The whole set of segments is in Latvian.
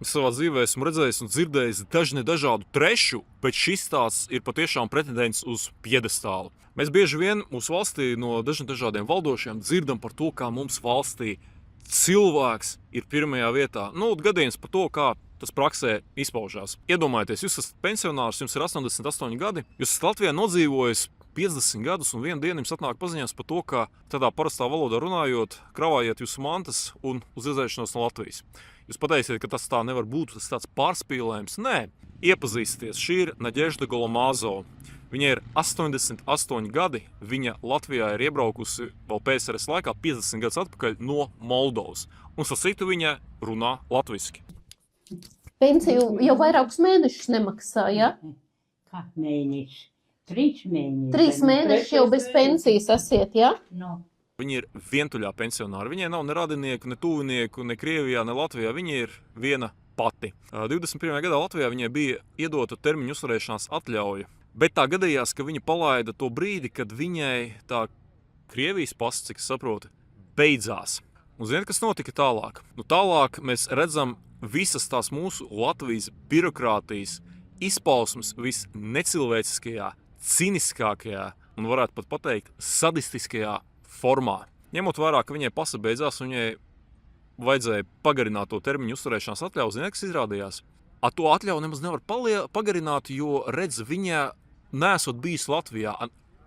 Savā dzīvē esmu redzējis un dzirdējis dažādu trešu, bet šis stāsts ir patiešām pretendents uz piedestālu. Mēs bieži vien mūsu valstī no dažādiem valdošiem dzirdam par to, kā mums valstī cilvēks ir pirmajā vietā. Gadījums par to, kā tas praksē izpaužās. Iedomājieties, jūs esat pensionārs, jums ir 88 gadi, jūs esat Latvijā nodzīvojis 50 gadus, un vienu dienu jums atnāk paziņas par to, ka tādā parastā valodā runājot, kravājiet jūsu mantas un uz iziešanos no Latvijas. Jūs pateiciet, ka tas tā nevar būt, tas tāds pārspīlējums. Nē, iepazīsties, šī ir Nadežda Golomazova. Viņa ir 88 gadi, viņa Latvijā ir iebraukusi vēl PSRS laikā 50 gadus atpakaļ no Moldovas. Un sa citu viņa runā latviski. Pensiju jau vairākus mēnešus nemaksāja. Kā mēneši? 3 mēneši. 3 mēneši jau bez pensijas esiet, ja? No. Viņa ir vientuļā pensionāra. Viņai nav ne radinieku, ne tuvinieku, ne Krievijā, ne Latvijā. Viņa ir viena pati. 21. gadā Latvijā viņai bija iedota termiņu uzturēšanās atļauja. Bet tā gadījās, ka viņa palaida to brīdi, kad viņai tā Krievijas pass, cik es saprotu, beidzās. Un ziniet, kas notika tālāk? Tālāk mēs redzam visas tās mūsu Latvijas birokrātijas izpausmes visnecilvēciskajā, ciniskākajā un varētu pat pateikt sadistiskajā formā. Ņemot vērā, ka viņai pasa beidzās un viņai vajadzēja pagarināt to termiņu uzturēšanās atļauju, ziniet, kas izrādījās? To atļauju nemaz nevar pagarināt, jo, redz, viņa nesot bijusi Latvijā.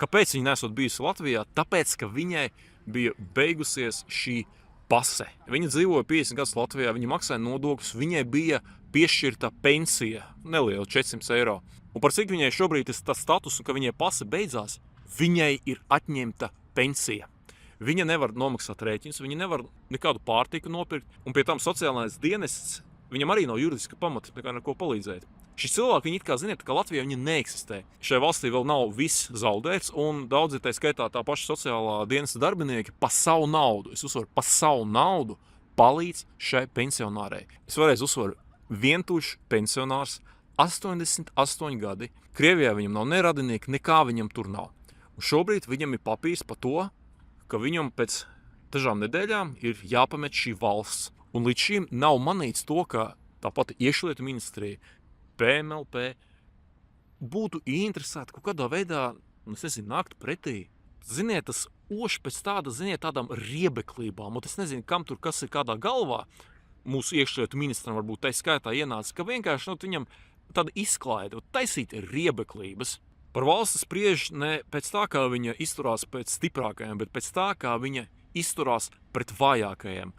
Kāpēc viņa nesot bijusi Latvijā? Tāpēc, ka viņai bija beigusies šī pase. Viņa dzīvoja 50 gadus Latvijā, viņa maksāja nodokļus, viņai bija piešķirta pensija, neliela 400 eiro. Un par cik viņai šobrīd ir tas status, ka viņai pase beidzās, viņai ir atņemta pensija. Viņa nevar nomaksāt rēķinus, viņa nevar nekādu pārtiku nopirkt, un pie tam sociālais dienests, viņam arī nav juridiska pamata nekā neko palīdzēt. Šis cilvēks, viņi it kā ziniet, ka Latvijā viņa neeksistē. Šai valstī vēl nav viss zaudēts, un daudzi, tā skaitā tā paša sociālā dienesta darbinieki, pa savu naudu, es uzsveru, pa savu naudu palīdz šai pensionārai. Es vēlreiz uzsveru, vientuļš pensionārs, 88 gadi, Krievijā viņam nav ne radinieki, nekā viņam tur nav. Un šobrīd viņam ir papīrs par to, ka viņam pēc dažām nedēļām ir jāpamet šī valsts. Un līdz šim nav manīts to, ka tā pati iekšlietu ministrija, PMLP, būtu interesēta kaut kādā veidā, nākt pretī. Ziniet, tas oši pēc tādām riebeklībām, un es nezinu, kam tur kas ir kādā galvā, mūsu iekšlietu ministram varbūt tai skaitā ienāca, ka vienkārši viņam tāda izklaide, taisīt riebeklības. Par valsti spriež ne pēc tā, kā viņa izturās pēc stiprākajiem, bet pēc tā, kā viņa izturās pret vājākajiem.